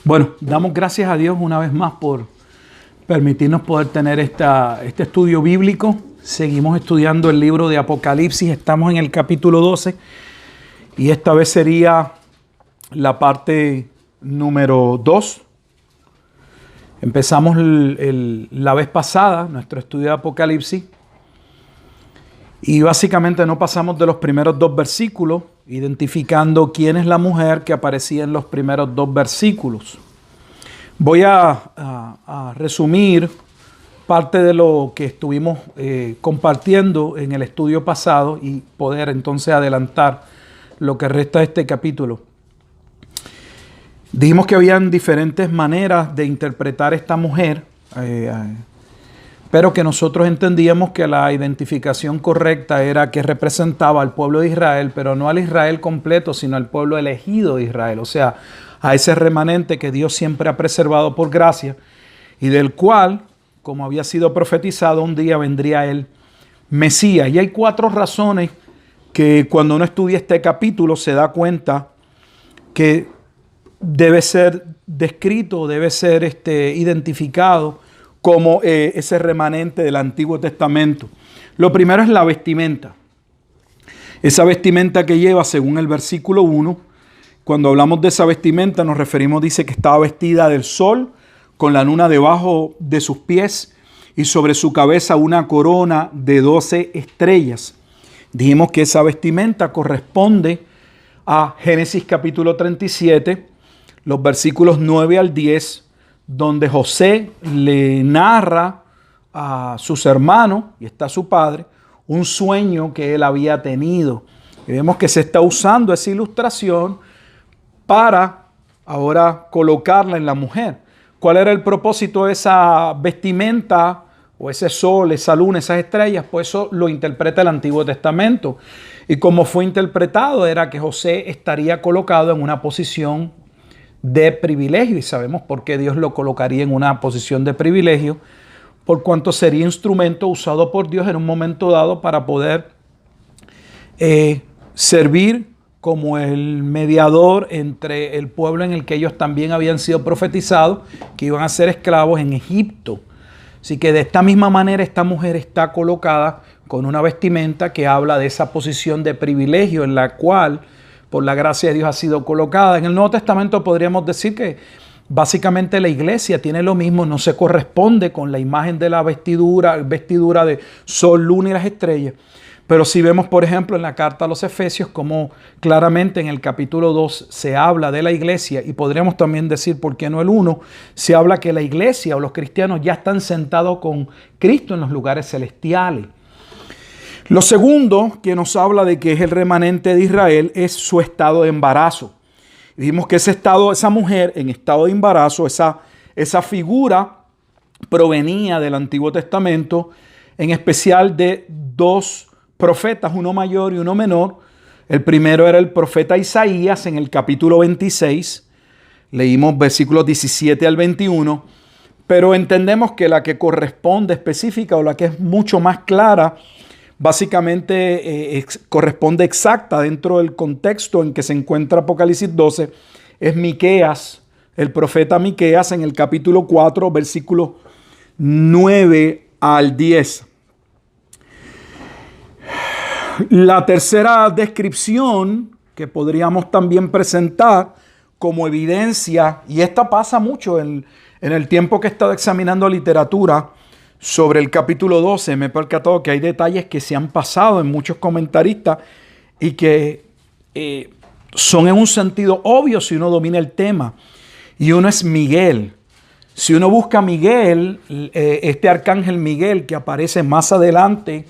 Bueno, damos gracias a Dios una vez más por permitirnos poder tener este estudio bíblico. Seguimos estudiando el libro de Apocalipsis, estamos en el capítulo 12 y esta vez sería la parte número 2. Empezamos la vez pasada nuestro estudio de Apocalipsis y básicamente no pasamos de los primeros 2 versículos, identificando quién es la mujer que aparecía en los primeros 2 versículos. Voy a resumir parte de lo que estuvimos compartiendo en el estudio pasado y poder entonces adelantar lo que resta de este capítulo. Dijimos que habían diferentes maneras de interpretar esta mujer, pero que nosotros entendíamos que la identificación correcta era que representaba al pueblo de Israel, pero no al Israel completo, sino al pueblo elegido de Israel, o sea, a ese remanente que Dios siempre ha preservado por gracia y del cual, como había sido profetizado, un día vendría el Mesías. Y hay 4 razones que cuando uno estudia este capítulo se da cuenta que debe ser descrito, debe ser identificado como ese remanente del Antiguo Testamento. Lo primero es la vestimenta. Esa vestimenta que lleva, según el versículo 1, cuando hablamos de esa vestimenta nos referimos, dice que estaba vestida del sol, con la luna debajo de sus pies y sobre su cabeza una corona de 12 estrellas. Dijimos que esa vestimenta corresponde a Génesis capítulo 37, los versículos 9 al 10, donde José le narra a sus hermanos, y está su padre, un sueño que él había tenido. Y vemos que se está usando esa ilustración para ahora colocarla en la mujer. ¿Cuál era el propósito de esa vestimenta o ese sol, esa luna, esas estrellas? Pues eso lo interpreta el Antiguo Testamento. Y como fue interpretado era que José estaría colocado en una posición de privilegio. Y sabemos por qué Dios lo colocaría en una posición de privilegio, por cuanto sería instrumento usado por Dios en un momento dado para poder servir como el mediador entre el pueblo en el que ellos también habían sido profetizados, que iban a ser esclavos en Egipto. Así que de esta misma manera esta mujer está colocada con una vestimenta que habla de esa posición de privilegio en la cual, por la gracia de Dios, ha sido colocada. En el Nuevo Testamento podríamos decir que básicamente la iglesia tiene lo mismo, no se corresponde con la imagen de la vestidura de sol, luna y las estrellas. Pero si vemos, por ejemplo, en la carta a los Efesios, como claramente en el capítulo 2 se habla de la iglesia, y podríamos también decir, ¿por qué no el 1? Se habla que la iglesia o los cristianos ya están sentados con Cristo en los lugares celestiales. Lo segundo que nos habla de que es el remanente de Israel es su estado de embarazo. Dijimos que esa mujer en estado de embarazo, esa figura provenía del Antiguo Testamento, en especial de 2 profetas, uno mayor y uno menor. El primero era el profeta Isaías en el capítulo 26. Leímos versículos 17 al 21. Pero entendemos que la que corresponde específica o la que es mucho más clara, básicamente corresponde exacta dentro del contexto en que se encuentra Apocalipsis 12, es Miqueas, el profeta Miqueas en el capítulo 4, versículos 9 al 10. La tercera descripción que podríamos también presentar como evidencia, y esta pasa mucho en el tiempo que he estado examinando literatura sobre el capítulo 12, me he percatado que hay detalles que se han pasado en muchos comentaristas y que son en un sentido obvio si uno domina el tema. Y uno es Miguel. Si uno busca Miguel, este arcángel Miguel que aparece más adelante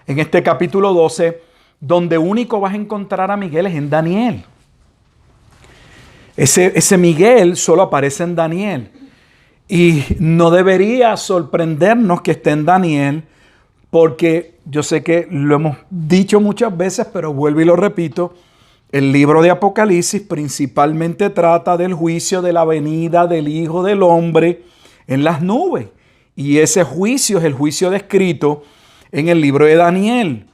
en este capítulo 12, donde único vas a encontrar a Miguel es en Daniel. Ese Miguel solo aparece en Daniel. Y no debería sorprendernos que esté en Daniel, porque yo sé que lo hemos dicho muchas veces, pero vuelvo y lo repito, el libro de Apocalipsis principalmente trata del juicio de la venida del Hijo del Hombre en las nubes. Y ese juicio es el juicio descrito en el libro de Daniel.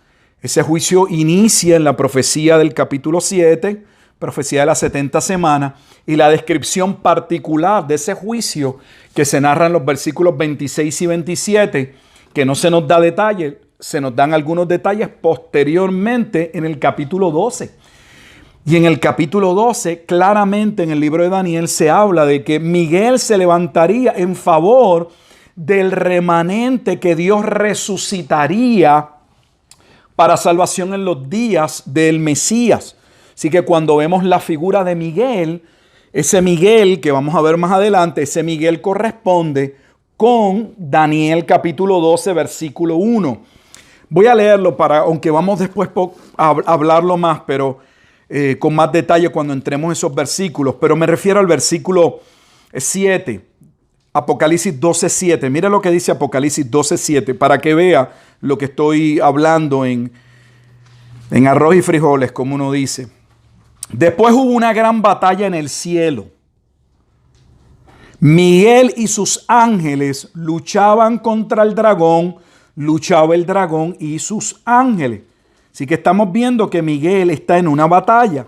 Ese juicio inicia en la profecía del capítulo 7, profecía de las 70 semanas, y la descripción particular de ese juicio que se narra en los versículos 26 y 27, que no se nos da detalle, se nos dan algunos detalles posteriormente en el capítulo 12. Y en el capítulo 12, claramente en el libro de Daniel, se habla de que Miguel se levantaría en favor del remanente que Dios resucitaría para salvación en los días del Mesías. Así que cuando vemos la figura de Miguel, ese Miguel que vamos a ver más adelante, ese Miguel corresponde con Daniel capítulo 12, versículo 1. Voy a leerlo aunque vamos después a hablarlo más, pero con más detalle cuando entremos en esos versículos. Pero me refiero al versículo 7, Apocalipsis 12, 7. Mira lo que dice Apocalipsis 12, 7, para que vea lo que estoy hablando en arroz y frijoles, como uno dice. Después hubo una gran batalla en el cielo. Miguel y sus ángeles luchaban contra el dragón, luchaba el dragón y sus ángeles. Así que estamos viendo que Miguel está en una batalla.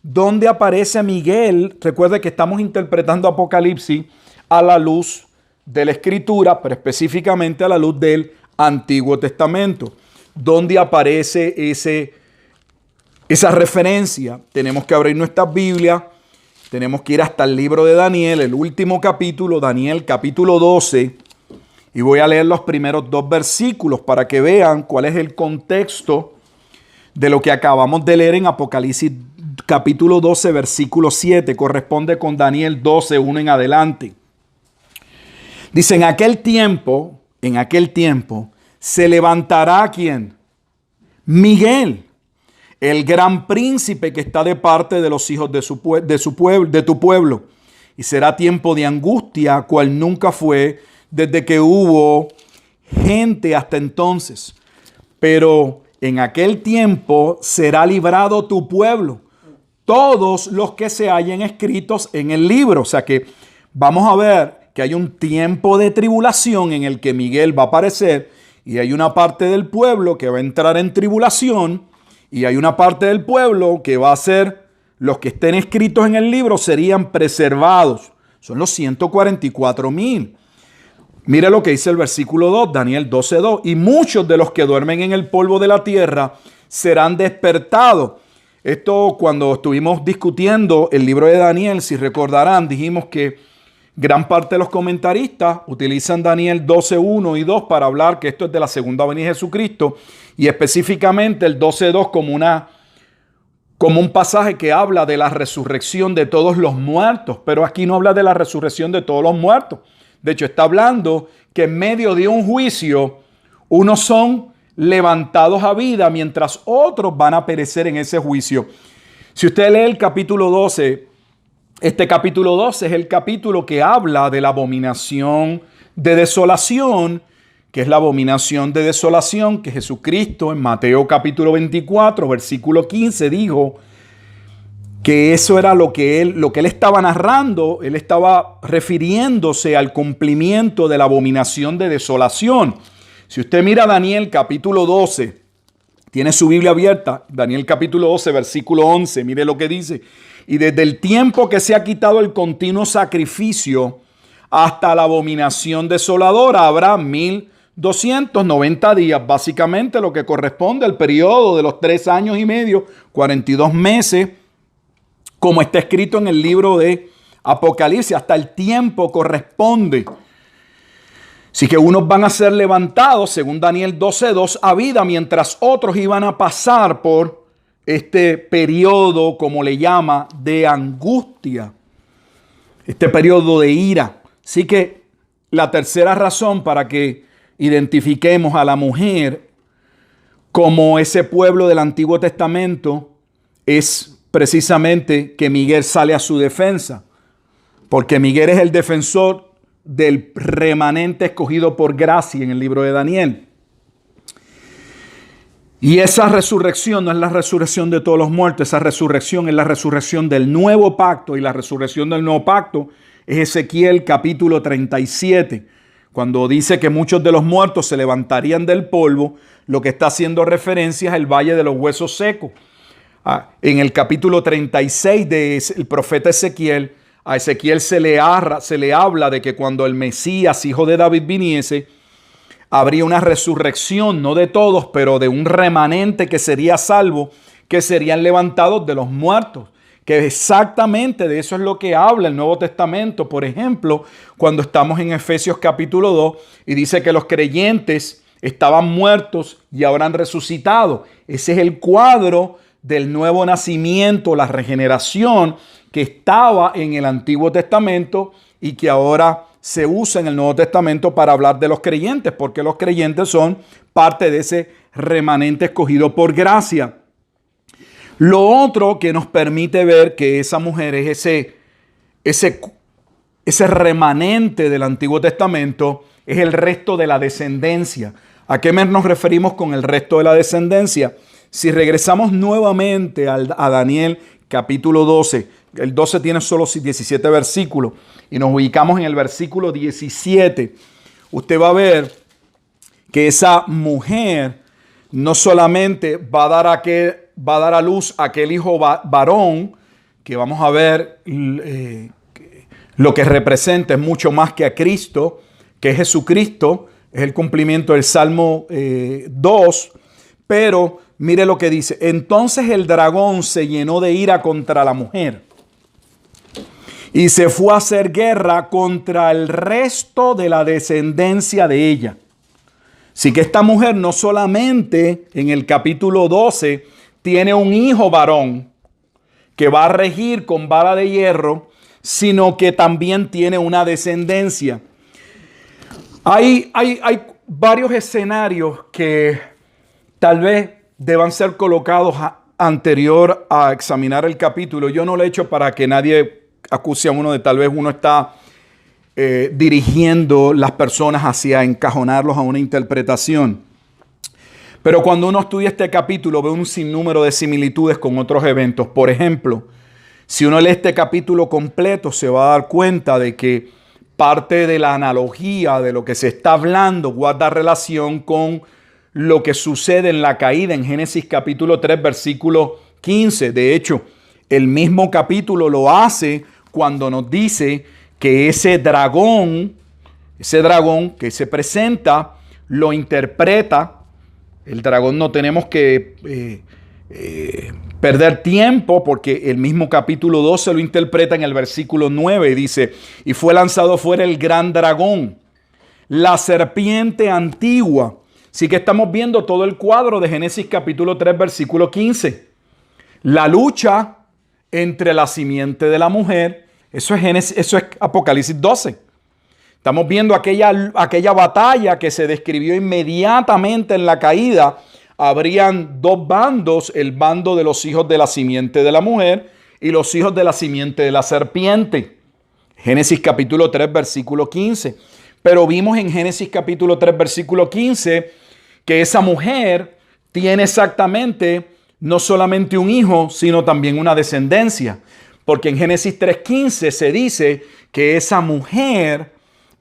¿Dónde aparece Miguel? Recuerde que estamos interpretando Apocalipsis a la luz de la Escritura, pero específicamente a la luz del Antiguo Testamento. ¿Dónde aparece esa referencia? Tenemos que abrir nuestra Biblia, tenemos que ir hasta el libro de Daniel, el último capítulo, Daniel capítulo 12, y voy a leer los primeros 2 versículos para que vean cuál es el contexto de lo que acabamos de leer en Apocalipsis capítulo 12, versículo 7, corresponde con Daniel 12, 1 en adelante. Dice, en aquel tiempo, se levantará ¿quién? Miguel, el gran príncipe que está de parte de los hijos de tu pueblo. Y será tiempo de angustia, cual nunca fue desde que hubo gente hasta entonces. Pero en aquel tiempo será librado tu pueblo, todos los que se hallen escritos en el libro. O sea que vamos a ver que hay un tiempo de tribulación en el que Miguel va a aparecer, y hay una parte del pueblo que va a entrar en tribulación, y hay una parte del pueblo que va a ser, los que estén escritos en el libro serían preservados. Son los 144,000. Mire lo que dice el versículo 2, Daniel 12:2. Y muchos de los que duermen en el polvo de la tierra serán despertados. Esto cuando estuvimos discutiendo el libro de Daniel, si recordarán, dijimos que gran parte de los comentaristas utilizan Daniel 12:1 y 2 para hablar que esto es de la segunda venida de Jesucristo, y específicamente el 12:2 como un pasaje que habla de la resurrección de todos los muertos, pero aquí no habla de la resurrección de todos los muertos. De hecho, está hablando que en medio de un juicio, unos son levantados a vida, mientras otros van a perecer en ese juicio. Si usted lee el capítulo 12, este capítulo 12 es el capítulo que habla de la abominación de desolación, que es la abominación de desolación que Jesucristo en Mateo capítulo 24, versículo 15 dijo que eso era lo que él estaba narrando. Él estaba refiriéndose al cumplimiento de la abominación de desolación. Si usted mira Daniel capítulo 12, tiene su Biblia abierta, Daniel capítulo 12, versículo 11, mire lo que dice. Y desde el tiempo que se ha quitado el continuo sacrificio hasta la abominación desoladora habrá 1290 días, básicamente lo que corresponde al periodo de los 3 años y medio, 42 meses, como está escrito en el libro de Apocalipsis, hasta el tiempo corresponde. Así que unos van a ser levantados, según Daniel 12:2, a vida, mientras otros iban a pasar por este periodo, como le llama, de angustia, este periodo de ira. Así que la tercera razón para que identifiquemos a la mujer como ese pueblo del Antiguo Testamento es precisamente que Miguel sale a su defensa, porque Miguel es el defensor del remanente escogido por gracia en el libro de Daniel. Y esa resurrección no es la resurrección de todos los muertos, esa resurrección es la resurrección del nuevo pacto, y la resurrección del nuevo pacto es Ezequiel capítulo 37, cuando dice que muchos de los muertos se levantarían del polvo. Lo que está haciendo referencia es el valle de los huesos secos. En el capítulo 36 del profeta Ezequiel, a Ezequiel se le habla de que cuando el Mesías, hijo de David, viniese, habría una resurrección, no de todos, pero de un remanente que sería salvo, que serían levantados de los muertos. Que exactamente de eso es lo que habla el Nuevo Testamento. Por ejemplo, cuando estamos en Efesios capítulo 2 y dice que los creyentes estaban muertos y ahora han resucitado. Ese es el cuadro del nuevo nacimiento, la regeneración que estaba en el Antiguo Testamento y que ahora se usa en el Nuevo Testamento para hablar de los creyentes, porque los creyentes son parte de ese remanente escogido por gracia. Lo otro que nos permite ver que esa mujer es ese remanente del Antiguo Testamento es el resto de la descendencia. ¿A qué nos referimos con el resto de la descendencia? Si regresamos nuevamente a Daniel capítulo 12, el 12 tiene solo 17 versículos y nos ubicamos en el versículo 17, usted va a ver que esa mujer no solamente va a dar a luz a aquel hijo varón, que vamos a ver lo que representa es mucho más que a Cristo, que es Jesucristo, es el cumplimiento del Salmo 2, pero mire lo que dice. Entonces el dragón se llenó de ira contra la mujer y se fue a hacer guerra contra el resto de la descendencia de ella. Así que esta mujer no solamente en el capítulo 12 tiene un hijo varón que va a regir con vara de hierro, sino que también tiene una descendencia. Hay varios escenarios que tal vez deban ser colocados anterior a examinar el capítulo. Yo no lo he hecho para que nadie acuse a uno de tal vez uno está dirigiendo las personas hacia encajonarlos a una interpretación. Pero cuando uno estudia este capítulo ve un sinnúmero de similitudes con otros eventos. Por ejemplo, si uno lee este capítulo completo se va a dar cuenta de que parte de la analogía de lo que se está hablando guarda relación con lo que sucede en la caída en Génesis capítulo 3 versículo 15. De hecho, el mismo capítulo lo hace cuando nos dice que ese dragón que se presenta lo interpreta. El dragón no tenemos que perder tiempo porque el mismo capítulo 12 lo interpreta en el versículo 9 y dice, y fue lanzado fuera el gran dragón, la serpiente antigua. Así que estamos viendo todo el cuadro de Génesis capítulo 3 versículo 15. La lucha entre la simiente de la mujer, eso es Apocalipsis 12. Estamos viendo aquella batalla que se describió inmediatamente en la caída. Habrían dos bandos, el bando de los hijos de la simiente de la mujer y los hijos de la simiente de la serpiente. Génesis capítulo 3, versículo 15. Pero vimos en Génesis capítulo 3, versículo 15, que esa mujer tiene exactamente no solamente un hijo, sino también una descendencia. Porque en Génesis 3:15 se dice que esa mujer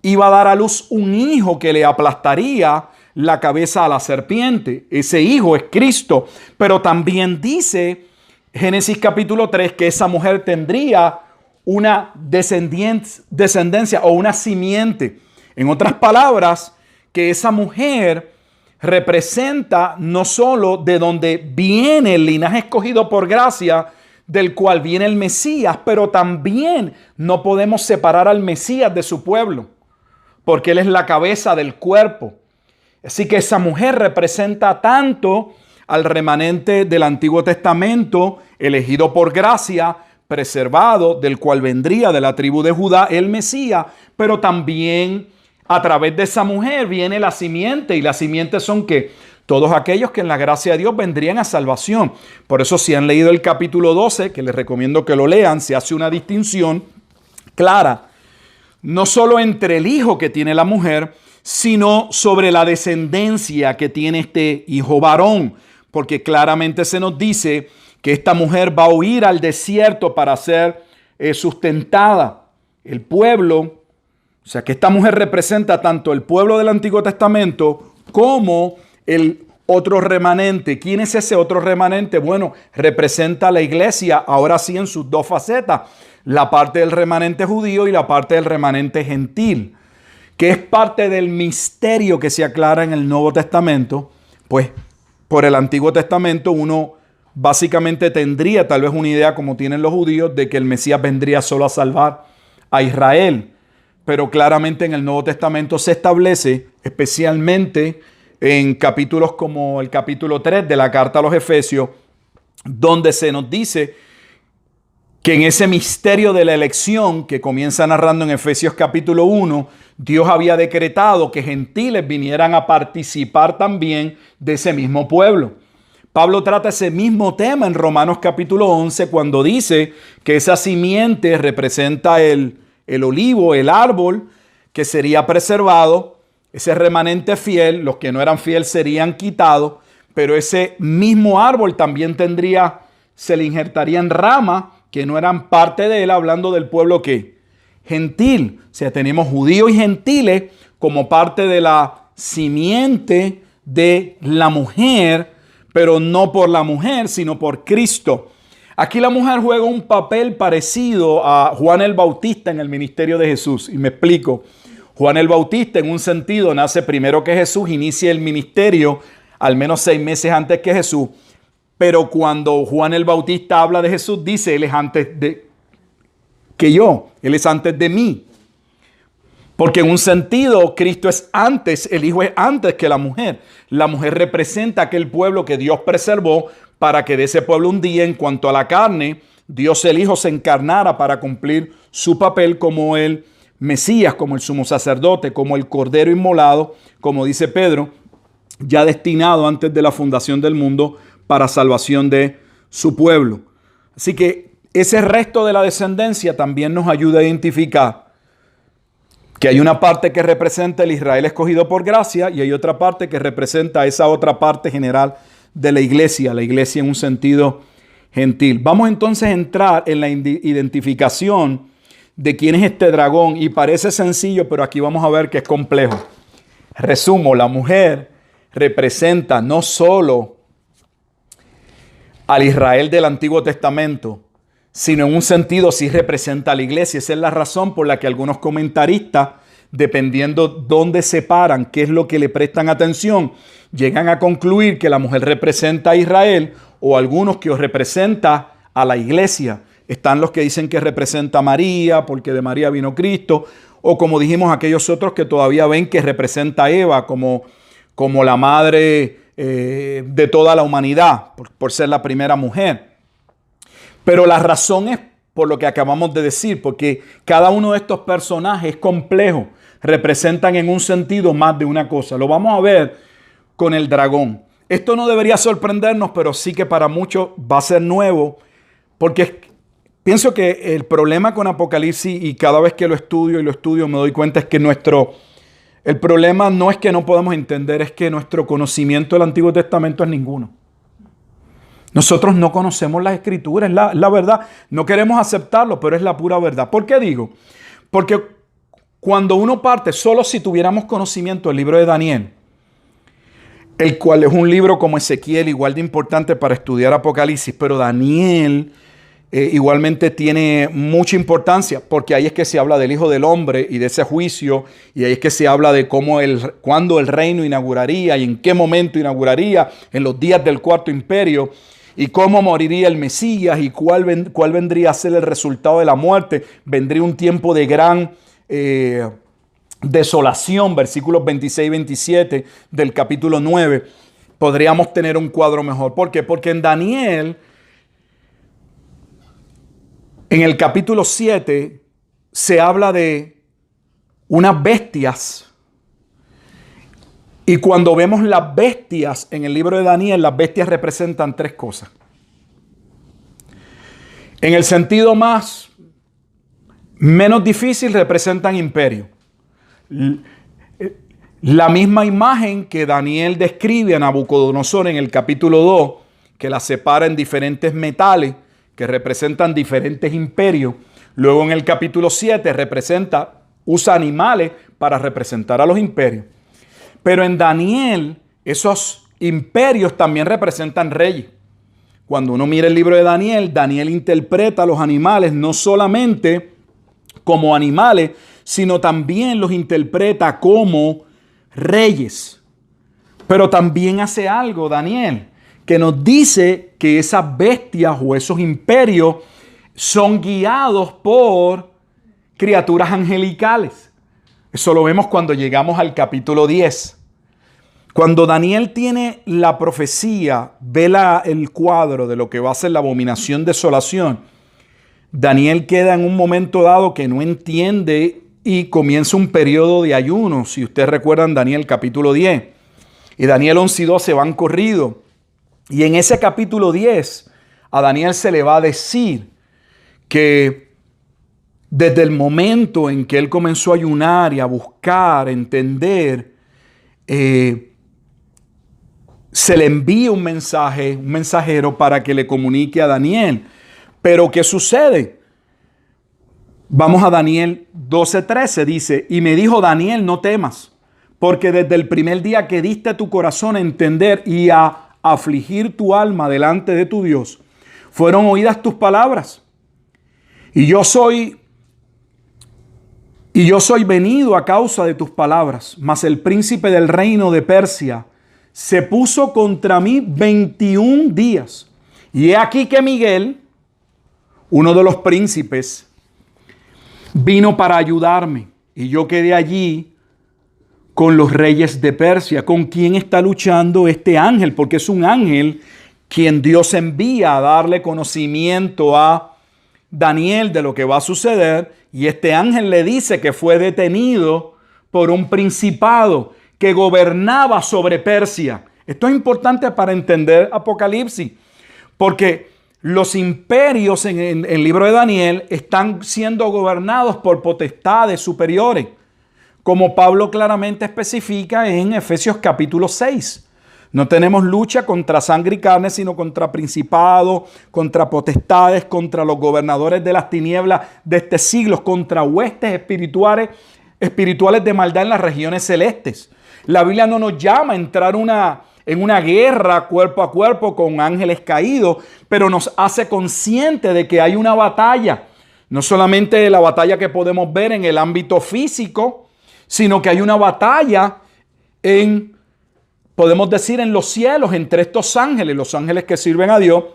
iba a dar a luz un hijo que le aplastaría la cabeza a la serpiente. Ese hijo es Cristo. Pero también dice Génesis capítulo 3 que esa mujer tendría una descendencia o una simiente. En otras palabras, que esa mujer representa no solo de donde viene el linaje escogido por gracia, del cual viene el Mesías, pero también no podemos separar al Mesías de su pueblo, porque Él es la cabeza del cuerpo. Así que esa mujer representa tanto al remanente del Antiguo Testamento, elegido por gracia, preservado, del cual vendría de la tribu de Judá el Mesías, pero también a través de esa mujer viene la simiente, y las simientes son que todos aquellos que en la gracia de Dios vendrían a salvación. Por eso si han leído el capítulo 12, que les recomiendo que lo lean, se hace una distinción clara, no solo entre el hijo que tiene la mujer, sino sobre la descendencia que tiene este hijo varón, porque claramente se nos dice que esta mujer va a huir al desierto para ser sustentada. El pueblo, o sea que esta mujer representa tanto el pueblo del Antiguo Testamento como otro remanente. ¿Quién es ese otro remanente? Bueno, representa a la iglesia, ahora sí en sus dos facetas, la parte del remanente judío y la parte del remanente gentil, que es parte del misterio que se aclara en el Nuevo Testamento. Pues por el Antiguo Testamento uno básicamente tendría tal vez una idea, como tienen los judíos, de que el Mesías vendría solo a salvar a Israel. Pero claramente en el Nuevo Testamento se establece, especialmente en capítulos como el capítulo 3 de la carta a los Efesios, donde se nos dice que en ese misterio de la elección que comienza narrando en Efesios capítulo 1, Dios había decretado que gentiles vinieran a participar también de ese mismo pueblo. Pablo trata ese mismo tema en Romanos capítulo 11 cuando dice que esa simiente representa el olivo, el árbol que sería preservado, ese remanente fiel, los que no eran fieles serían quitados, pero ese mismo árbol también se le injertarían ramas que no eran parte de él, hablando del pueblo que gentil. O sea, tenemos judíos y gentiles como parte de la simiente de la mujer, pero no por la mujer, sino por Cristo. Aquí la mujer juega un papel parecido a Juan el Bautista en el ministerio de Jesús. Y me explico. Juan el Bautista, en un sentido, nace primero que Jesús, inicia el ministerio al menos 6 meses antes que Jesús. Pero cuando Juan el Bautista habla de Jesús, dice, Él es antes que yo, Él es antes de mí. Porque en un sentido, Cristo es antes, el Hijo es antes que la mujer. La mujer representa aquel pueblo que Dios preservó para que de ese pueblo un día, en cuanto a la carne, Dios el Hijo se encarnara para cumplir su papel como el Mesías, como el sumo sacerdote, como el cordero inmolado, como dice Pedro, ya destinado antes de la fundación del mundo para salvación de su pueblo. Así que ese resto de la descendencia también nos ayuda a identificar que hay una parte que representa el Israel escogido por gracia y hay otra parte que representa esa otra parte general de la iglesia en un sentido gentil. Vamos entonces a entrar en la identificación de quién es este dragón y parece sencillo, pero aquí vamos a ver que es complejo. Resumo, la mujer representa no solo al Israel del Antiguo Testamento, sino en un sentido sí representa a la iglesia. Esa es la razón por la que algunos comentaristas, dependiendo dónde se paran, qué es lo que le prestan atención, llegan a concluir que la mujer representa a Israel o algunos que representa a la iglesia. Están los que dicen que representa a María, porque de María vino Cristo, o como dijimos aquellos otros que todavía ven que representa a Eva como la madre de toda la humanidad, por ser la primera mujer. Pero la razón es por lo que acabamos de decir, porque cada uno de estos personajes es complejo, representan en un sentido más de una cosa. Lo vamos a ver con el dragón. Esto no debería sorprendernos, pero sí que para muchos va a ser nuevo, porque pienso que el problema con Apocalipsis, y cada vez que lo estudio me doy cuenta, es que el problema no es que no podemos entender, es que nuestro conocimiento del Antiguo Testamento es ninguno. Nosotros no conocemos las Escrituras, la verdad. No queremos aceptarlo, pero es la pura verdad. ¿Por qué digo? Porque cuando uno parte, solo si tuviéramos conocimiento del libro de Daniel, el cual es un libro como Ezequiel, igual de importante para estudiar Apocalipsis, pero Daniel igualmente tiene mucha importancia, porque ahí es que se habla del Hijo del Hombre y de ese juicio, y ahí es que se habla de cuándo el reino inauguraría y en qué momento inauguraría, en los días del Cuarto Imperio, y cómo moriría el Mesías y cuál vendría a ser el resultado de la muerte. Vendría un tiempo de gran desolación, versículos 26 y 27 del capítulo 9. Podríamos tener un cuadro mejor. ¿Por qué? Porque en Daniel, en el capítulo 7, se habla de unas bestias. Y cuando vemos las bestias en el libro de Daniel, las bestias representan 3 cosas. En el sentido menos difícil, representan imperio. La misma imagen que Daniel describe a Nabucodonosor en el capítulo 2, que la separa en diferentes metales, que representan diferentes imperios. Luego en el capítulo 7 usa animales para representar a los imperios. Pero en Daniel, esos imperios también representan reyes. Cuando uno mira el libro de Daniel, Daniel interpreta a los animales no solamente como animales, sino también los interpreta como reyes. Pero también hace algo Daniel, que nos dice que esas bestias o esos imperios son guiados por criaturas angelicales. Eso lo vemos cuando llegamos al capítulo 10. Cuando Daniel tiene la profecía, ve el cuadro de lo que va a ser la abominación desolación, Daniel queda en un momento dado que no entiende y comienza un periodo de ayuno. Si ustedes recuerdan Daniel capítulo 10. Y Daniel 11 y 12 van corrido. Y en ese capítulo 10 a Daniel se le va a decir que desde el momento en que él comenzó a ayunar y a buscar, entender, se le envía un mensajero para que le comunique a Daniel. Pero ¿qué sucede? Vamos a Daniel 12:13, dice, y me dijo Daniel, no temas, porque desde el primer día que diste tu corazón a entender y a afligir tu alma delante de tu Dios, fueron oídas tus palabras. Y yo soy venido a causa de tus palabras, mas el príncipe del reino de Persia se puso contra mí 21 días. Y he aquí que Miguel, uno de los príncipes, vino para ayudarme. Y yo quedé allí con los reyes de Persia. ¿Con quién está luchando este ángel? Porque es un ángel quien Dios envía a darle conocimiento a Daniel de lo que va a suceder. Y este ángel le dice que fue detenido por un principado que gobernaba sobre Persia. Esto es importante para entender Apocalipsis, porque los imperios en el libro de Daniel están siendo gobernados por potestades superiores, como Pablo claramente especifica en Efesios capítulo 6. No tenemos lucha contra sangre y carne, sino contra principados, contra potestades, contra los gobernadores de las tinieblas de este siglo, contra huestes espirituales de maldad en las regiones celestes. La Biblia no nos llama a entrar en una guerra cuerpo a cuerpo con ángeles caídos, pero nos hace consciente de que hay una batalla. No solamente la batalla que podemos ver en el ámbito físico, sino que hay una batalla podemos decir, en los cielos entre estos ángeles, los ángeles que sirven a Dios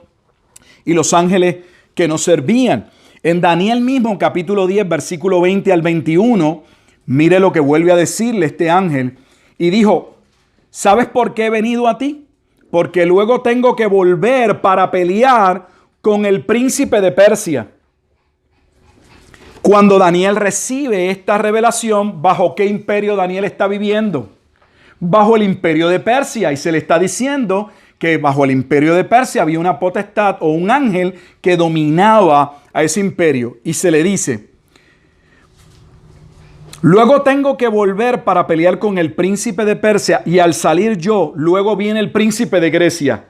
y los ángeles que no servían. En Daniel mismo, capítulo 10, versículo 20 al 21, mire lo que vuelve a decirle este ángel. Y dijo, ¿sabes por qué he venido a ti? Porque luego tengo que volver para pelear con el príncipe de Persia. Cuando Daniel recibe esta revelación, ¿bajo qué imperio Daniel está viviendo? Bajo el imperio de Persia. Y se le está diciendo que bajo el imperio de Persia había una potestad o un ángel que dominaba a ese imperio. Y se le dice, luego tengo que volver para pelear con el príncipe de Persia y al salir yo, luego viene el príncipe de Grecia.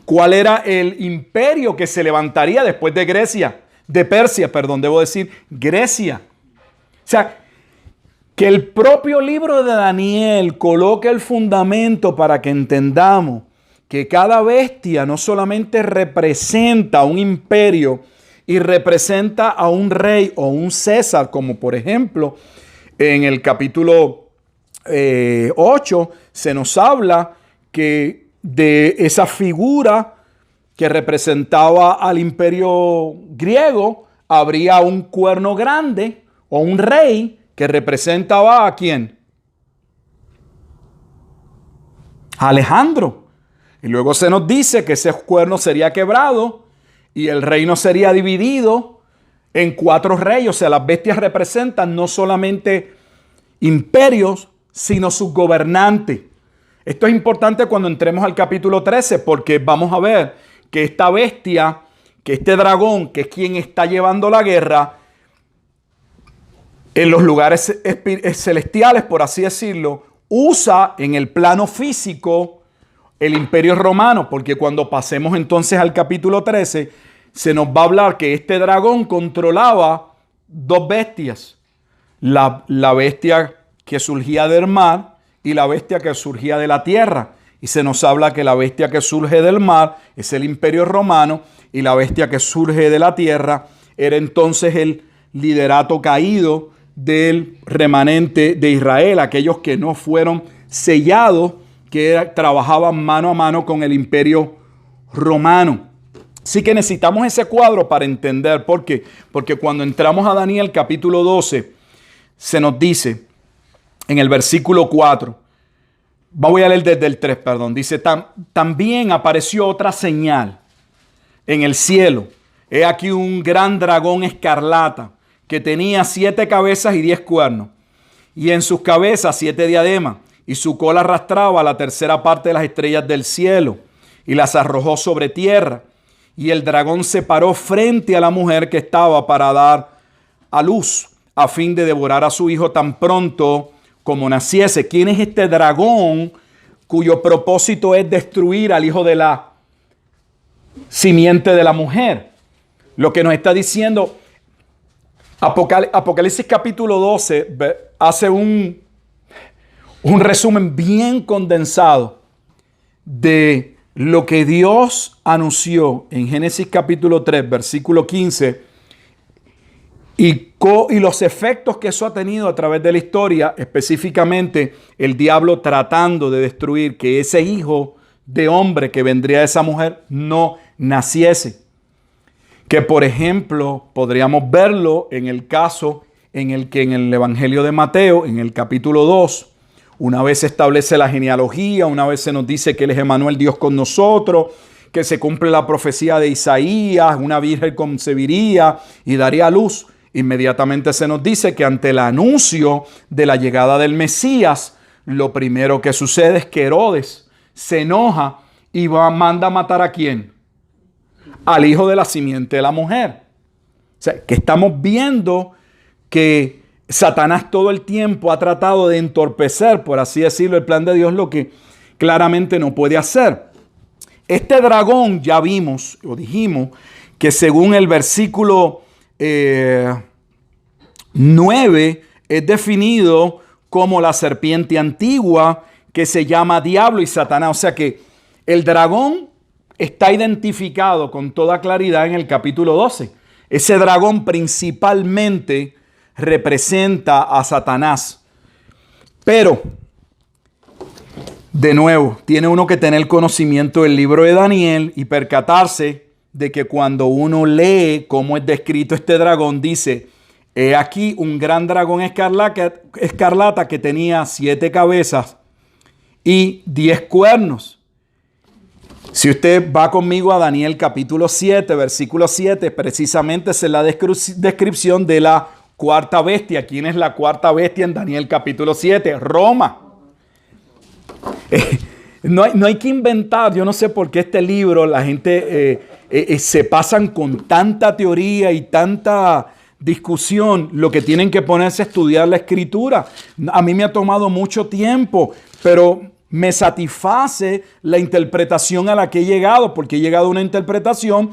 ¿Cuál era el imperio que se levantaría después de Grecia? De Persia, perdón, debo decir Grecia. O sea, que el propio libro de Daniel coloque el fundamento para que entendamos que cada bestia no solamente representa un imperio y representa a un rey o un César, como por ejemplo en el capítulo 8 se nos habla que de esa figura que representaba al imperio griego, habría un cuerno grande o un rey que representaba ¿a quién? A Alejandro. Y luego se nos dice que ese cuerno sería quebrado y el reino sería dividido en 4 reyes. O sea, las bestias representan no solamente imperios, sino sus gobernantes. Esto es importante cuando entremos al capítulo 13, porque vamos a ver que esta bestia, que este dragón, que es quien está llevando la guerra, en los lugares celestiales, por así decirlo, usa en el plano físico el imperio romano, porque cuando pasemos entonces al capítulo 13, se nos va a hablar que este dragón controlaba 2 bestias. La bestia que surgía del mar y la bestia que surgía de la tierra. y se nos habla que la bestia que surge del mar es el Imperio Romano y la bestia que surge de la tierra era entonces el liderato caído del remanente de Israel, aquellos que no fueron sellados, que trabajaban mano a mano con el Imperio Romano. Así que necesitamos ese cuadro para entender por qué. Porque cuando entramos a Daniel capítulo 12, se nos dice en el versículo 4, voy a leer desde el 3, perdón, dice, también apareció otra señal en el cielo. He aquí un gran dragón escarlata que tenía 7 cabezas y 10 cuernos, y en sus cabezas 7 diademas, y su cola arrastraba la tercera parte de las estrellas del cielo, y las arrojó sobre tierra. Y el dragón se paró frente a la mujer que estaba para dar a luz, a fin de devorar a su hijo tan pronto como naciese. ¿Quién es este dragón cuyo propósito es destruir al hijo de la simiente de la mujer? Lo que nos está diciendo Apocalipsis capítulo 12 hace un resumen bien condensado de lo que Dios anunció en Génesis capítulo 3, versículo 15, y los efectos que eso ha tenido a través de la historia, específicamente el diablo tratando de destruir que ese hijo de hombre que vendría de esa mujer no naciese. Que por ejemplo podríamos verlo en el caso en el que en el Evangelio de Mateo, en el capítulo 2, una vez se establece la genealogía, una vez se nos dice que Él es Emmanuel, Dios con nosotros, que se cumple la profecía de Isaías, una virgen concebiría y daría a luz. Inmediatamente se nos dice que ante el anuncio de la llegada del Mesías, lo primero que sucede es que Herodes se enoja y manda a matar ¿a quién? Al hijo de la simiente de la mujer. O sea, que estamos viendo que Satanás todo el tiempo ha tratado de entorpecer, por así decirlo, el plan de Dios, lo que claramente no puede hacer. Este dragón ya vimos o dijimos que según el versículo 9 es definido como la serpiente antigua que se llama Diablo y Satanás. O sea que el dragón está identificado con toda claridad en el capítulo 12. Ese dragón principalmente representa a Satanás. Pero, de nuevo, tiene uno que tener conocimiento del libro de Daniel y percatarse de que cuando uno lee cómo es descrito este dragón, dice, he aquí un gran dragón escarlata que tenía 7 cabezas y 10 cuernos. Si usted va conmigo a Daniel capítulo 7, versículo 7, precisamente es la descripción de la cuarta bestia. ¿Quién es la cuarta bestia en Daniel capítulo 7? Roma. No hay que inventar. Yo no sé por qué este libro la gente se pasan con tanta teoría y tanta discusión. Lo que tienen que ponerse a estudiar la escritura. A mí me ha tomado mucho tiempo, pero me satisface la interpretación a la que he llegado, porque he llegado a una interpretación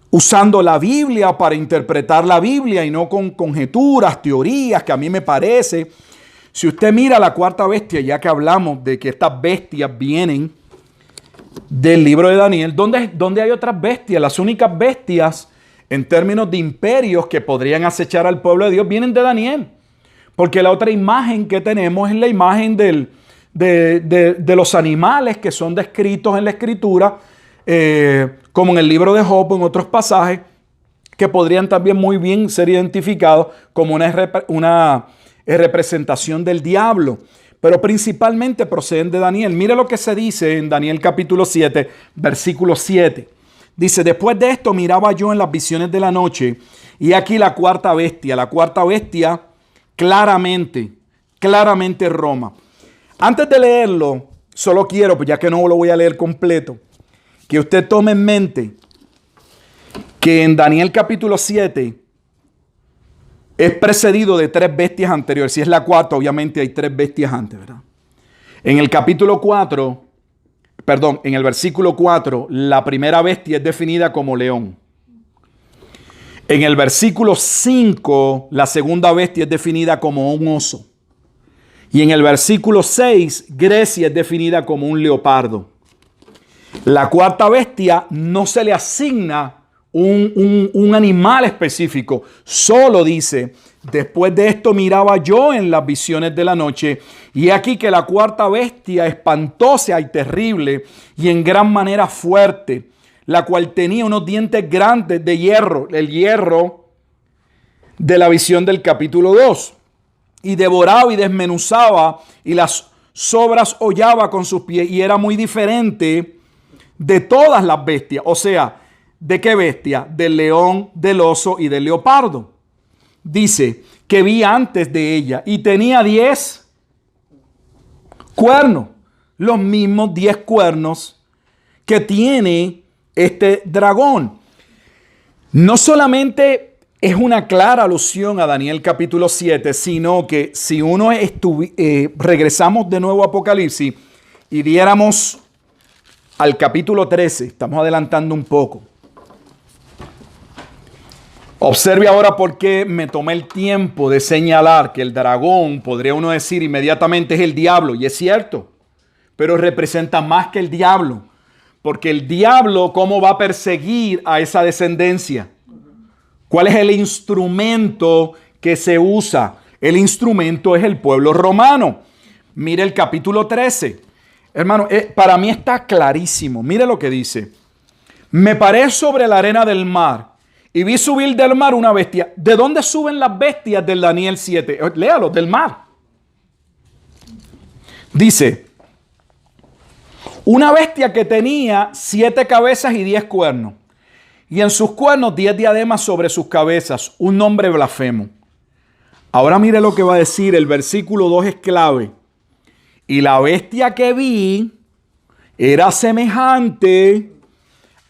usando la Biblia para interpretar la Biblia y no con conjeturas, teorías, que a mí me parece. Si usted mira la cuarta bestia, ya que hablamos de que estas bestias vienen del libro de Daniel, ¿dónde hay otras bestias? Las únicas bestias en términos de imperios que podrían acechar al pueblo de Dios vienen de Daniel. Porque la otra imagen que tenemos es la imagen de los animales que son descritos en la escritura, como en el libro de Job, en otros pasajes, que podrían también muy bien ser identificados como una representación del diablo. Pero principalmente proceden de Daniel. Mire lo que se dice en Daniel capítulo 7, versículo 7. Dice, después de esto miraba yo en las visiones de la noche, y aquí la cuarta bestia. La cuarta bestia claramente Roma. Antes de leerlo, solo quiero, pues ya que no lo voy a leer completo, que usted tome en mente que en Daniel capítulo 7 es precedido de 3 bestias anteriores. Si es la cuarta, obviamente hay 3 bestias antes, ¿verdad? En el capítulo 4, en el versículo 4, la primera bestia es definida como león. En el versículo 5, la segunda bestia es definida como un oso. Y en el versículo 6, Grecia es definida como un leopardo. La cuarta bestia no se le asigna un animal específico. Solo dice, después de esto miraba yo en las visiones de la noche, y aquí que la cuarta bestia espantosa y terrible y en gran manera fuerte, la cual tenía unos dientes grandes de hierro, el hierro de la visión del capítulo 2, y devoraba y desmenuzaba y las sobras hollaba con sus pies, y era muy diferente de todas las bestias. O sea, ¿de qué bestia? Del león, del oso y del leopardo. Dice que vi antes de ella y tenía 10 cuernos, los mismos 10 cuernos que tiene este dragón. No solamente es una clara alusión a Daniel capítulo 7, sino que si uno regresamos de nuevo a Apocalipsis y diéramos al capítulo 13, estamos adelantando un poco. Observe ahora por qué me tomé el tiempo de señalar que el dragón, podría uno decir inmediatamente, es el diablo, y es cierto, pero representa más que el diablo, porque el diablo, ¿cómo va a perseguir a esa descendencia? ¿Cuál es el instrumento que se usa? El instrumento es el pueblo romano. Mire el capítulo 13. Hermano, para mí está clarísimo. Mire lo que dice. Me paré sobre la arena del mar y vi subir del mar una bestia. ¿De dónde suben las bestias del Daniel 7? Léalo, del mar. Dice, una bestia que tenía 7 cabezas y 10 cuernos. Y en sus cuernos 10 diademas sobre sus cabezas, un nombre blasfemo. Ahora mire lo que va a decir, el versículo 2 es clave. Y la bestia que vi era semejante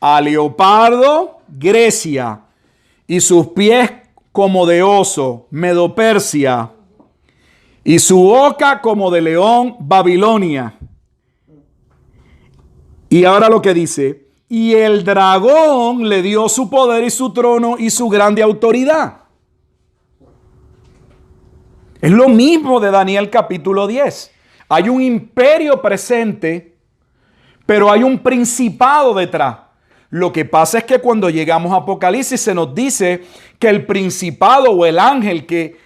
a leopardo, Grecia, y sus pies como de oso, Medo-Persia, y su boca como de león, Babilonia. Y ahora lo que dice, y el dragón le dio su poder y su trono y su grande autoridad. Es lo mismo de Daniel capítulo 10. Hay un imperio presente, pero hay un principado detrás. Lo que pasa es que cuando llegamos a Apocalipsis se nos dice que el principado o el ángel que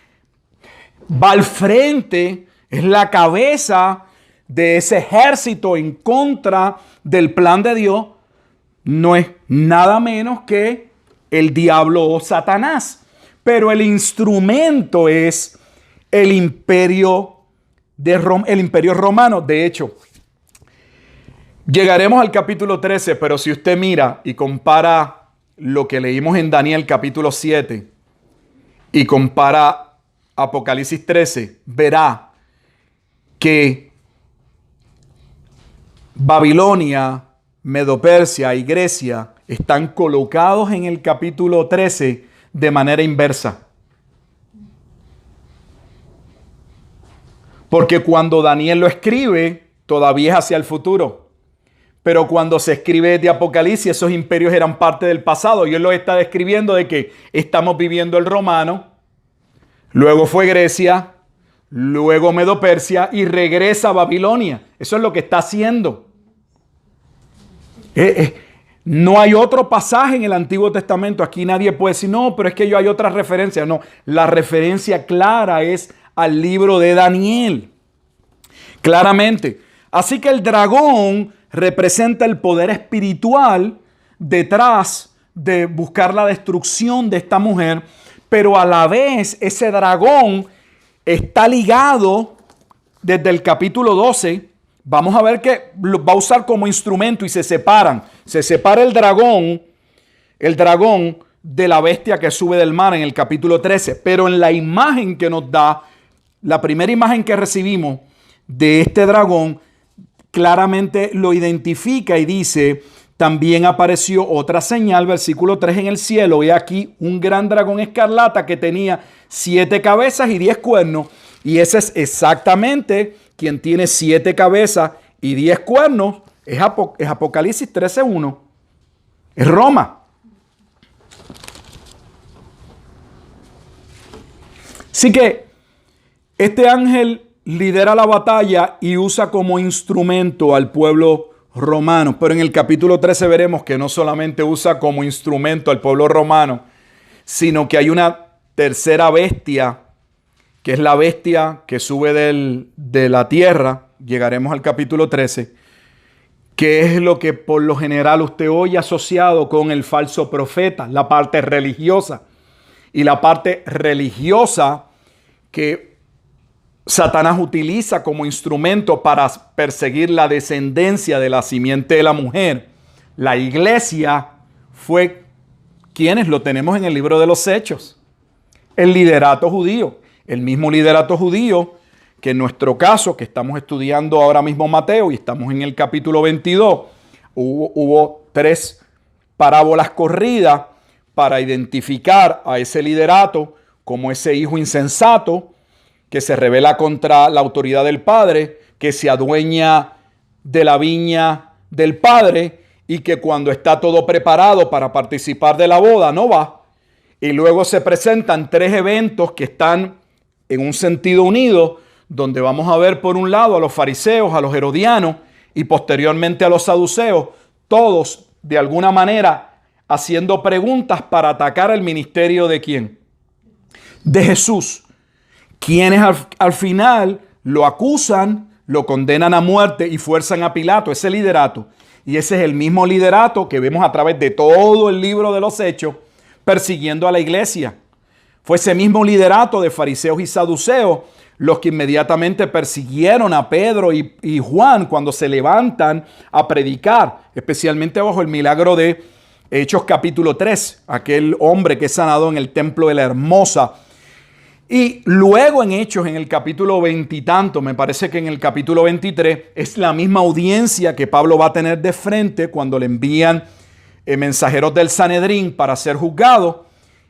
va al frente es la cabeza de ese ejército en contra del plan de Dios. No es nada menos que el diablo o Satanás. Pero el instrumento es el imperio romano. De hecho, llegaremos al capítulo 13, pero si usted mira y compara lo que leímos en Daniel capítulo 7 y compara Apocalipsis 13, verá que Babilonia, Medo-Persia y Grecia están colocados en el capítulo 13 de manera inversa. Porque cuando Daniel lo escribe, todavía es hacia el futuro. Pero cuando se escribe de Apocalipsis, esos imperios eran parte del pasado. Y él lo está describiendo de que estamos viviendo el romano, luego fue Grecia, luego Medo-Persia y regresa a Babilonia. Eso es lo que está haciendo. No hay otro pasaje en el Antiguo Testamento. Aquí nadie puede decir, no, pero es que hay otra referencia. No, la referencia clara es al libro de Daniel. Claramente. Así que el dragón representa el poder espiritual detrás de buscar la destrucción de esta mujer, pero a la vez ese dragón está ligado desde el capítulo 12. Vamos a ver que lo va a usar como instrumento y se separan. Se separa el dragón de la bestia que sube del mar en el capítulo 13. Pero en la imagen que nos da, la primera imagen que recibimos de este dragón, claramente lo identifica y dice, también apareció otra señal, versículo 3 en el cielo. Y aquí un gran dragón escarlata que tenía 7 cabezas y 10 cuernos. Y ese es exactamente quien tiene 7 cabezas y 10 cuernos. Es Apocalipsis 13:1. Es Roma. Así que este ángel lidera la batalla y usa como instrumento al pueblo romano. Pero en el capítulo 13 veremos que no solamente usa como instrumento al pueblo romano, sino que hay una tercera bestia, que es la bestia que sube de la tierra. Llegaremos al capítulo 13, que es lo que por lo general usted oye asociado con el falso profeta, la parte religiosa. Y la parte religiosa que Satanás utiliza como instrumento para perseguir la descendencia de la simiente de la mujer. La iglesia fue quienes lo tenemos en el libro de los Hechos. El liderato judío. El mismo liderato judío que en nuestro caso, que estamos estudiando ahora mismo Mateo y estamos en el capítulo 22, hubo 3 parábolas corridas para identificar a ese liderato como ese hijo insensato que se rebela contra la autoridad del padre, que se adueña de la viña del padre y que cuando está todo preparado para participar de la boda no va. Y luego se presentan 3 eventos que están en un sentido unido, donde vamos a ver por un lado a los fariseos, a los herodianos y posteriormente a los saduceos, todos de alguna manera haciendo preguntas para atacar el ministerio ¿de quién? De Jesús. Quienes al final lo acusan, lo condenan a muerte y fuerzan a Pilato, ese liderato. Y ese es el mismo liderato que vemos a través de todo el libro de los Hechos, persiguiendo a la iglesia. Fue ese mismo liderato de fariseos y saduceos los que inmediatamente persiguieron a Pedro y Juan cuando se levantan a predicar, especialmente bajo el milagro de Hechos capítulo 3, aquel hombre que es sanado en el templo de la Hermosa. Y luego en Hechos, en el capítulo 20 y tanto, me parece que en el capítulo 23, es la misma audiencia que Pablo va a tener de frente cuando le envían mensajeros del Sanedrín para ser juzgado.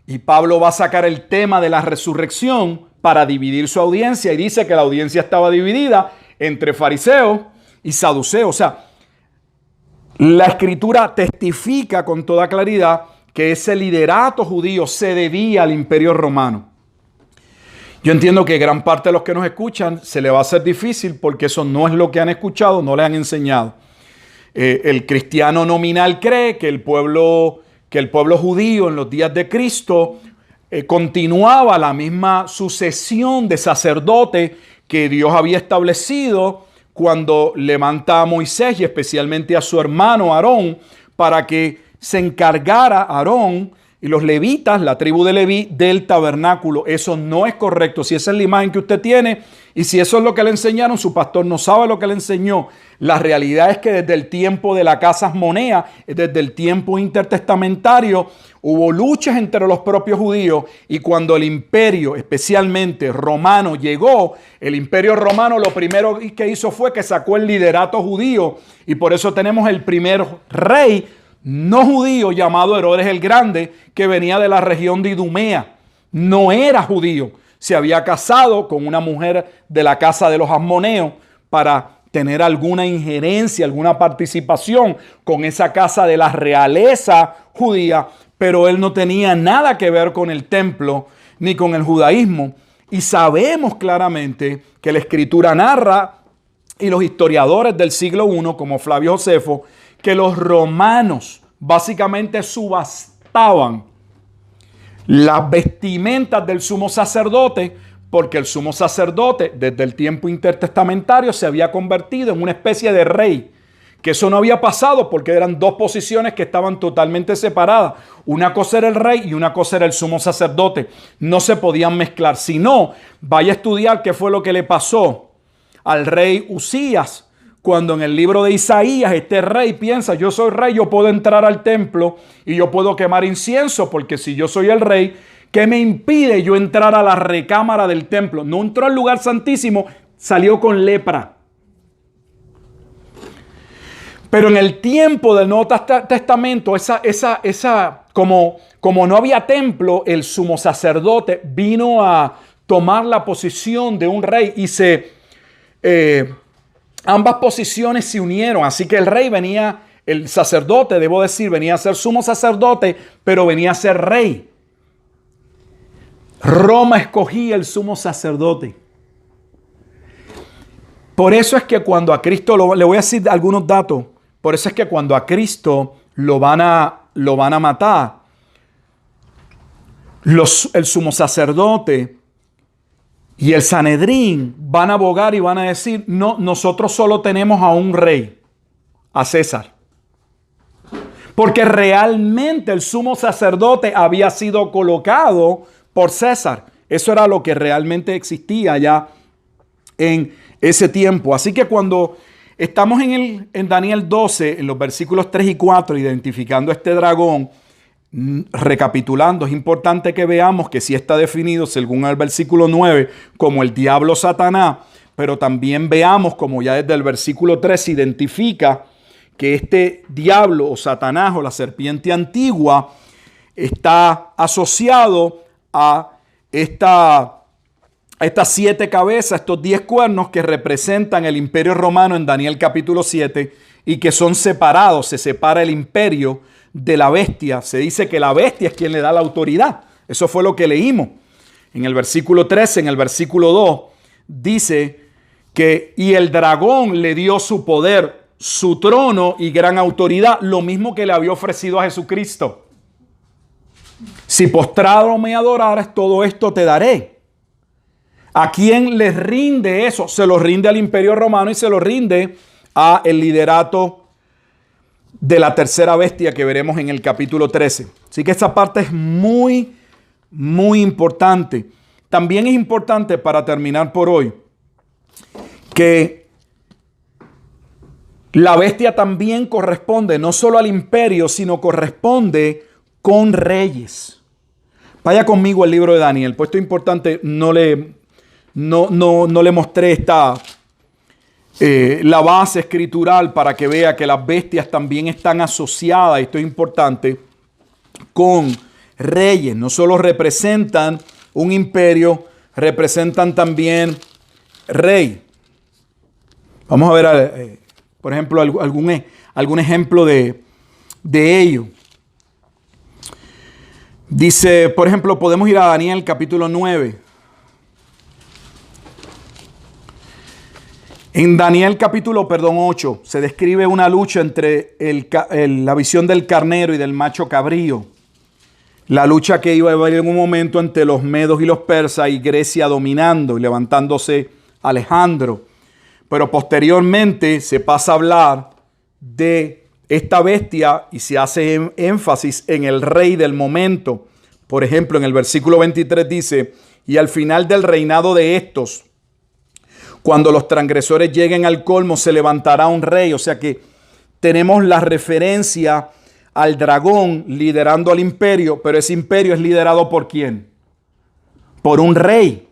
Y Pablo va a sacar el tema de la resurrección para dividir su audiencia. Y dice que la audiencia estaba dividida entre fariseos y saduceos. O sea, la escritura testifica con toda claridad que ese liderato judío se debía al imperio romano. Yo entiendo que gran parte de los que nos escuchan se le va a hacer difícil porque eso no es lo que han escuchado, no le han enseñado. El cristiano nominal cree que el pueblo judío en los días de Cristo continuaba la misma sucesión de sacerdotes que Dios había establecido cuando levanta a Moisés y especialmente a su hermano Aarón para que se encargara Aarón y los levitas, la tribu de Leví, del tabernáculo. Eso no es correcto. Si esa es la imagen que usted tiene y si eso es lo que le enseñaron, su pastor no sabe lo que le enseñó. La realidad es que desde el tiempo de la casa Asmonea, desde el tiempo intertestamentario, hubo luchas entre los propios judíos y cuando el imperio, especialmente romano, llegó, el imperio romano lo primero que hizo fue que sacó el liderato judío y por eso tenemos el primer rey no judío llamado Herodes el Grande, que venía de la región de Idumea. No era judío, se había casado con una mujer de la casa de los Asmoneos para tener alguna injerencia, alguna participación con esa casa de la realeza judía, pero él no tenía nada que ver con el templo ni con el judaísmo. Y sabemos claramente que la escritura narra, y los historiadores del siglo I, como Flavio Josefo, que los romanos básicamente subastaban las vestimentas del sumo sacerdote, porque el sumo sacerdote desde el tiempo intertestamentario se había convertido en una especie de rey, que eso no había pasado porque eran 2 posiciones que estaban totalmente separadas. Una cosa era el rey y una cosa era el sumo sacerdote. No se podían mezclar. Si no, vaya a estudiar qué fue lo que le pasó al rey Usías, cuando en el libro de Isaías este rey piensa, yo soy rey, yo puedo entrar al templo y yo puedo quemar incienso, porque si yo soy el rey, ¿qué me impide yo entrar a la recámara del templo? No entró al lugar santísimo, salió con lepra. Pero en el tiempo del Nuevo Testamento, como no había templo, el sumo sacerdote vino a tomar la posición de un rey y ambas posiciones se unieron. Así que el rey venía, el sacerdote, debo decir, venía a ser sumo sacerdote, pero venía a ser rey. Roma escogía el sumo sacerdote. Por eso es que cuando a Cristo, le voy a decir algunos datos, por eso es que cuando a Cristo lo van a matar, el sumo sacerdote y el Sanedrín van a abogar y van a decir, no, nosotros solo tenemos a un rey, a César. Porque realmente el sumo sacerdote había sido colocado por César. Eso era lo que realmente existía ya en ese tiempo. Así que cuando estamos en Daniel 12, en los versículos 3 y 4, identificando este dragón, recapitulando, es importante que veamos que sí está definido, según el versículo 9, como el diablo Satanás, pero también veamos como ya desde el versículo 3 se identifica que este diablo o Satanás o la serpiente antigua está asociado a estas 7 cabezas, estos 10 cuernos que representan el imperio romano en Daniel capítulo 7 y que son separados, se separa el imperio de la bestia. Se dice que la bestia es quien le da la autoridad. Eso fue lo que leímos. En el versículo 13, en el versículo 2, dice que y el dragón le dio su poder, su trono y gran autoridad, lo mismo que le había ofrecido a Jesucristo. Si postrado me adorares, todo esto te daré. ¿A quién le rinde eso? Se lo rinde al imperio romano y se lo rinde a el liderato de la tercera bestia que veremos en el capítulo 13. Así que esta parte es muy, muy importante. También es importante, para terminar por hoy, que la bestia también corresponde no solo al imperio, sino corresponde con reyes. Vaya conmigo al libro de Daniel. Pues esto es importante, no le mostré la base escritural para que vea que las bestias también están asociadas, esto es importante, con reyes. No solo representan un imperio, representan también rey. Vamos a ver, por ejemplo, algún ejemplo de ello. Dice, por ejemplo, podemos ir a Daniel capítulo 9. En Daniel capítulo 8 se describe una lucha entre la visión del carnero y del macho cabrío. La lucha que iba a haber en un momento entre los medos y los persas y Grecia dominando y levantándose Alejandro. Pero posteriormente se pasa a hablar de esta bestia y se hace énfasis en el rey del momento. Por ejemplo, en el versículo 23 dice, y al final del reinado de estos, cuando los transgresores lleguen al colmo, se levantará un rey. O sea que tenemos la referencia al dragón liderando al imperio, pero ese imperio es liderado ¿por quién? Por un rey.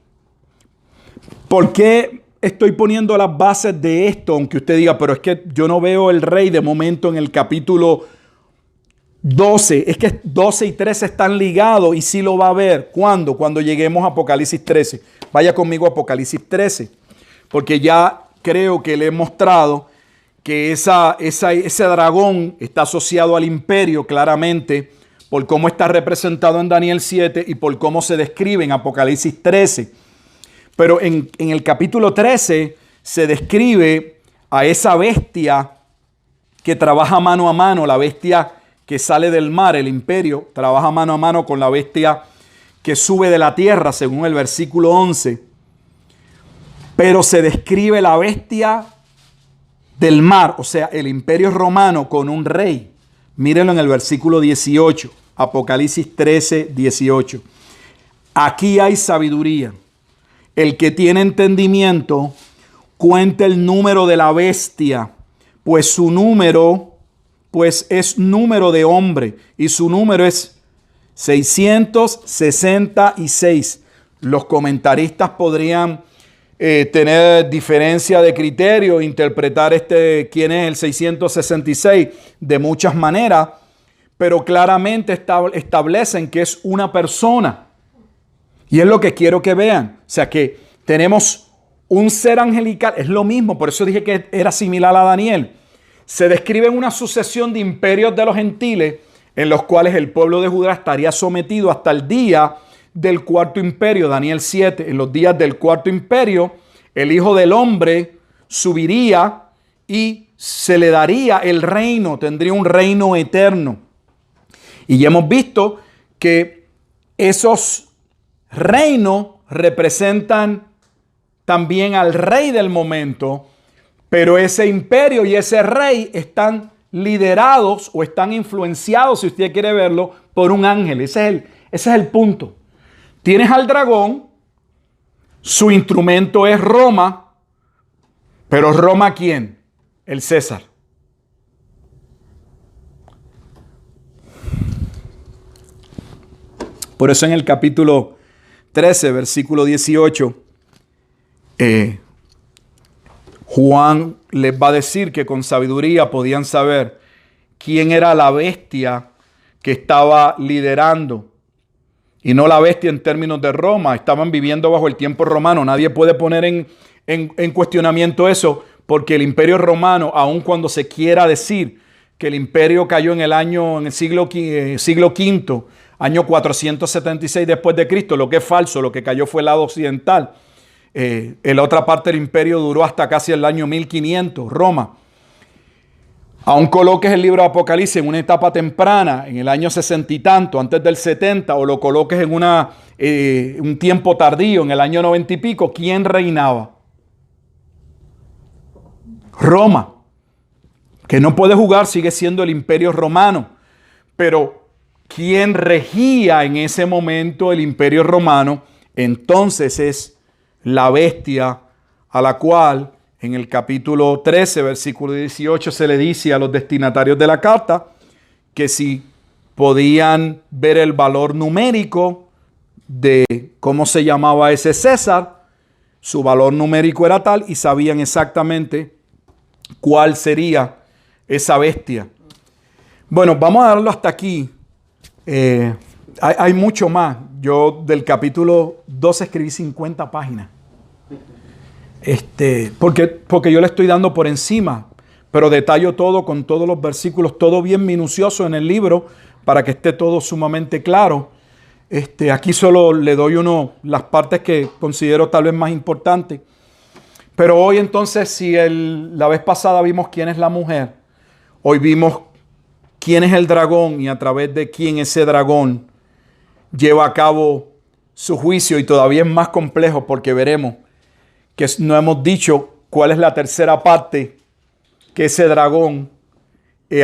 ¿Por qué estoy poniendo las bases de esto? Aunque usted diga, pero es que yo no veo el rey de momento en el capítulo 12. Es que 12 y 13 están ligados y sí lo va a ver. ¿Cuándo? Cuando lleguemos a Apocalipsis 13. Vaya conmigo a Apocalipsis 13. Porque ya creo que le he mostrado que ese dragón está asociado al imperio claramente por cómo está representado en Daniel 7 y por cómo se describe en Apocalipsis 13. Pero en el capítulo 13 se describe a esa bestia que trabaja mano a mano, la bestia que sale del mar, el imperio, trabaja mano a mano con la bestia que sube de la tierra, según el versículo 11. Pero se describe la bestia del mar, o sea, el imperio romano con un rey. Mírenlo en el versículo 18, Apocalipsis 13, 18. Aquí hay sabiduría. El que tiene entendimiento, cuenta el número de la bestia, pues su número, es número de hombre, y su número es 666. Los comentaristas podrían tener diferencia de criterio, interpretar quién es el 666 de muchas maneras, pero claramente establecen que es una persona. Y es lo que quiero que vean. O sea que tenemos un ser angelical, es lo mismo, por eso dije que era similar a Daniel. Se describe una sucesión de imperios de los gentiles en los cuales el pueblo de Judá estaría sometido hasta el día del cuarto imperio, Daniel 7, en los días del cuarto imperio, el Hijo del Hombre subiría y se le daría el reino, tendría un reino eterno. Y ya hemos visto que esos reinos representan también al rey del momento, pero ese imperio y ese rey están liderados o están influenciados, si usted quiere verlo, por un ángel. Ese es el punto. Tienes al dragón, su instrumento es Roma, pero ¿Roma quién? El César. Por eso en el capítulo 13, versículo 18, Juan les va a decir que con sabiduría podían saber quién era la bestia que estaba liderando. Y no la bestia en términos de Roma. Estaban viviendo bajo el tiempo romano. Nadie puede poner en cuestionamiento eso, porque el imperio romano, aun cuando se quiera decir que el imperio cayó en el siglo V, año 476 después de Cristo, lo que es falso, lo que cayó fue el lado occidental. La otra parte del imperio duró hasta casi el año 1500, Roma. Aún coloques el libro de Apocalipsis en una etapa temprana, en el año 60 y tanto, antes del 70, o lo coloques en un tiempo tardío, en el año 90 y pico, ¿quién reinaba? Roma. Que no puede jugar, sigue siendo el imperio romano. Pero ¿quién regía en ese momento el imperio romano? Entonces es la bestia a la cual en el capítulo 13, versículo 18, se le dice a los destinatarios de la carta que si podían ver el valor numérico de cómo se llamaba ese César, su valor numérico era tal y sabían exactamente cuál sería esa bestia. Bueno, vamos a darlo hasta aquí. Hay mucho más. Yo del capítulo 12 escribí 50 páginas. Porque yo le estoy dando por encima, pero detallo todo con todos los versículos, todo bien minucioso en el libro para que esté todo sumamente claro. Aquí solo le doy las partes que considero tal vez más importantes. Pero hoy entonces, si la vez pasada vimos quién es la mujer, hoy vimos quién es el dragón y a través de quién ese dragón lleva a cabo su juicio, y todavía es más complejo porque veremos que no hemos dicho cuál es la tercera parte que ese dragón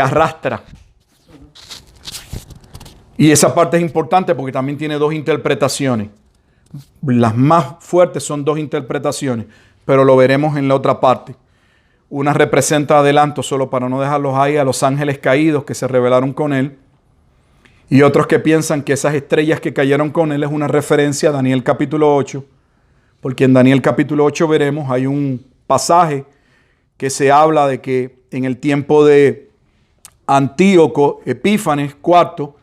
arrastra. Y esa parte es importante porque también tiene dos interpretaciones. Las más fuertes son dos interpretaciones, pero lo veremos en la otra parte. Una representa, adelanto solo para no dejarlos ahí, a los ángeles caídos que se rebelaron con él. Y otros que piensan que esas estrellas que cayeron con él es una referencia a Daniel capítulo 8. Porque en Daniel capítulo 8 veremos, hay un pasaje que se habla de que en el tiempo de Antíoco Epífanes IV,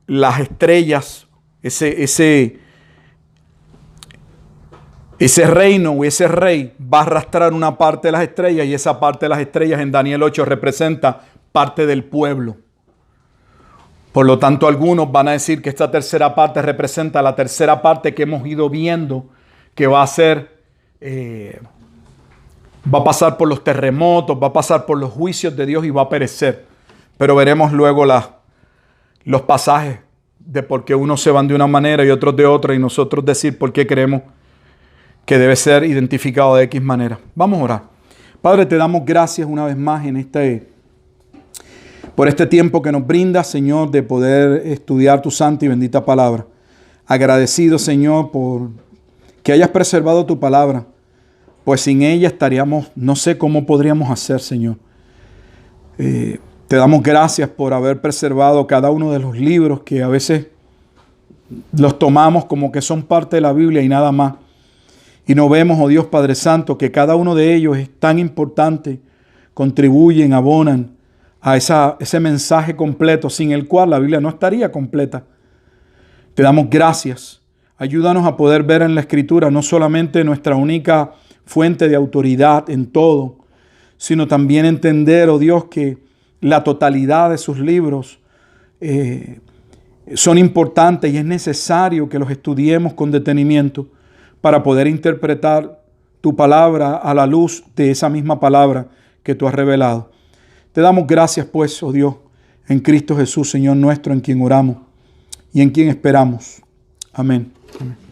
las estrellas, ese reino o ese rey va a arrastrar una parte de las estrellas, y esa parte de las estrellas en Daniel 8 representa parte del pueblo. Por lo tanto, algunos van a decir que esta tercera parte representa la tercera parte que hemos ido viendo, que va a ser, va a pasar por los terremotos, va a pasar por los juicios de Dios y va a perecer. Pero veremos luego los pasajes de por qué unos se van de una manera y otros de otra, y nosotros decir por qué creemos que debe ser identificado de X manera. Vamos a orar. Padre, te damos gracias una vez más por este tiempo que nos brindas, Señor, de poder estudiar tu santa y bendita palabra. Agradecido, Señor, por que hayas preservado tu palabra, pues sin ella estaríamos, no sé cómo podríamos hacer, Señor. Te damos gracias por haber preservado cada uno de los libros que a veces los tomamos como que son parte de la Biblia y nada más. Y no vemos, oh Dios Padre Santo, que cada uno de ellos es tan importante, contribuyen, abonan a ese mensaje completo, sin el cual la Biblia no estaría completa. Te damos gracias. Ayúdanos a poder ver en la Escritura no solamente nuestra única fuente de autoridad en todo, sino también entender, oh Dios, que la totalidad de sus libros son importantes y es necesario que los estudiemos con detenimiento para poder interpretar tu palabra a la luz de esa misma palabra que tú has revelado. Te damos gracias, pues, oh Dios, en Cristo Jesús, Señor nuestro, en quien oramos y en quien esperamos. Amén. Amén.